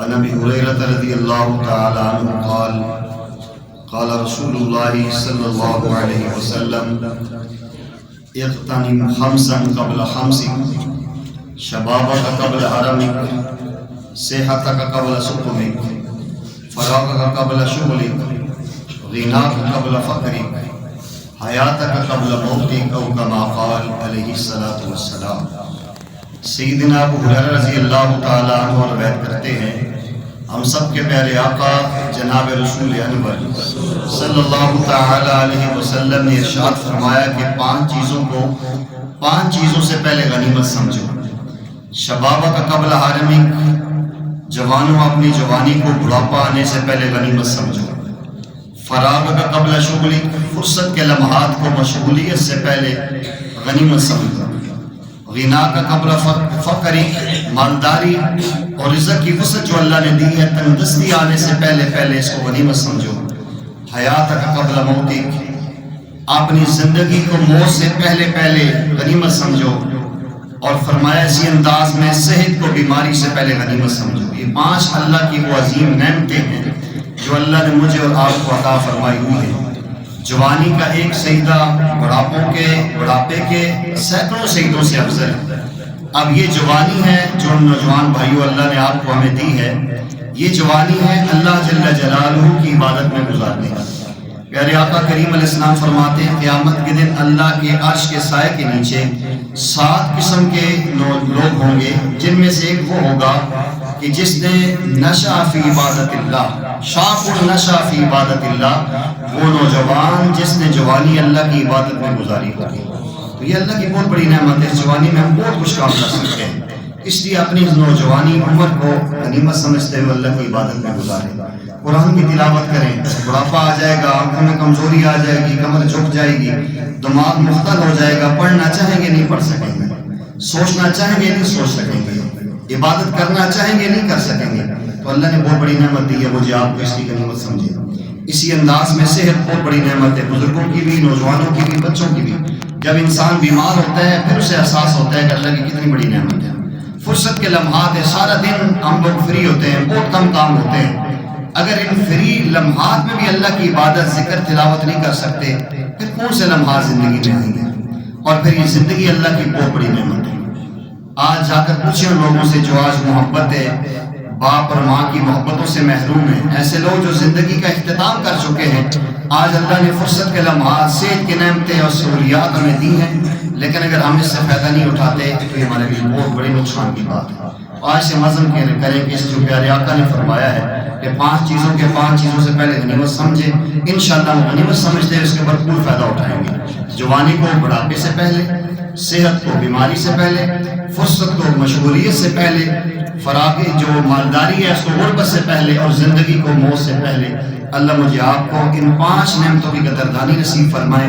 عن ابی ہریرہ رضی اللہ تعالی عنہ قال قال رسول اللہ صلی اللہ علیہ وسلم اغتنم خمسا قبل خمس شبابك قبل حرمك صحتك قبل سقمك فراغك قبل شغلك غناك قبل فقرك حیاتک قبل موتک او کما قال علیہ الصلوۃ والسلام۔ سیدنا ابو ہریرہ رضی اللہ تعالیٰ عنہ روایت کرتے ہیں، ہم سب کے پیارے آقا جناب رسول انور صلی اللہ تعالیٰ علیہ وسلم نے ارشاد فرمایا کہ پانچ چیزوں سے پہلے غنیمت سمجھو۔ شبابک قبل حرمک، جوانوں اپنی جوانی کو بڑھاپا آنے سے پہلے غنیمت سمجھو۔ فراغ کا قبل شغلک، فرصت کے لمحات کو مشغولیت سے پہلے غنیمت سمجھو۔ غنا کا قبل فقرک، مالداری اور رزق کی وسعت جو اللہ نے دی ہے تندرستی آنے سے پہلے اس کو غنیمت سمجھو۔ حیات کا قبل موتک، اپنی زندگی کو موت سے پہلے غنیمت سمجھو۔ اور فرمایا اسی انداز میں صحت کو بیماری سے پہلے غنیمت سمجھو۔ یہ 5 اللہ کی وہ عظیم نعمتیں ہیں جو اللہ نے مجھے اور آپ کو عطا فرمائی ہوئی ہے۔ جوانی کا ایک سجدہ بڑھاپے کے سینکڑوں سجدوں سے افضل ہے۔ اب یہ جوانی ہے جو نوجوان بھائیوں اللہ نے آپ کو ہمیں دی ہے، یہ جوانی ہے اللہ جل جلالہ کی عبادت میں گزارنے کا۔ پیارے آقا کریم علیہ السلام فرماتے ہیں قیامت کے دن اللہ کے عرش کے سائے کے نیچے 7 قسم کے لوگ ہوں گے، جن میں سے ایک وہ ہوگا کہ جس نے نشأ فی عبادت اللہ، شاق نشأ فی عبادت اللہ، وہ نوجوان جس نے جوانی اللہ کی عبادت میں گزاری ہوگی۔ تو یہ اللہ کی بہت بڑی نعمت ہے، اس جوانی میں ہم بہت کچھ کام کر سکتے ہیں، اس لیے اپنی نوجوانی عمر کو غنیمت سمجھتے ہوئے اللہ کی عبادت میں گزاریں، قرآن کی تلاوت کریں۔ بڑھاپا آ جائے گا، آنکھوں میں کمزوری آ جائے گی، کمر جھک جائے گی، دماغ مختل ہو جائے گا، پڑھنا چاہیں گے نہیں پڑھ سکیں گے، سوچنا چاہیں گے نہیں سوچ سکیں گے، عبادت کرنا چاہیں گے نہیں کر سکیں گے۔ تو اللہ نے بہت بڑی نعمت دی ہے، مجھے آپ کو اس کی غنیمت سمجھے۔ اسی انداز میں صحت بہت بڑی نعمت ہے، بزرگوں کی بھی، نوجوانوں کی بھی، بچوں کی بھی۔ جب انسان بیمار ہوتا ہے پھر اسے احساس ہوتا ہے کہ اللہ کی کتنی بڑی نعمت ہے۔ فرصت کے لمحات ہے، سارا دن ہم لوگ فری ہوتے ہیں، بہت کم کام ہوتے ہیں، اگر ان فری لمحات میں بھی اللہ کی عبادت ذکر تلاوت نہیں کر سکتے پھر کون سے لمحات زندگی میں آئیں گے؟ اور پھر یہ زندگی اللہ کی بہت بڑی نعمت ہے۔ آج جا کر پوچھیں ان لوگوں سے جو آج محبت ہے، باپ اور ماں کی محبتوں سے محروم ہیں، ایسے لوگ جو زندگی کا اختتام کر چکے ہیں، آج اللہ نے فرصت کے لمحات، صحت کی نعمتیں اور سہولیات ہمیں دی ہیں، لیکن اگر ہم اس سے فائدہ نہیں اٹھاتے تو یہ ہمارے لیے بہت بڑی نقصان کی بات ہے۔ آج سے عزم کریں کہ اس جو پیارے آقا نے فرمایا ہے کہ 5 چیزوں سے پہلے غنیمت سمجھیں، انشاءاللہ ہم غنیمت سمجھتے ہیں، اس کے بھرپور فائدہ اٹھائیں گے۔ جوانی کو بڑھاپے سے پہلے، صحت کو بیماری سے پہلے، فرصت کو مشغولیت سے پہلے، فراغ جو مالداری ہے اس کو غربت سے پہلے، اور زندگی کو موت سے پہلے۔ اللہ مجھے آپ کو ان 5 نعمتوں کی قدردانی نصیب فرمائے۔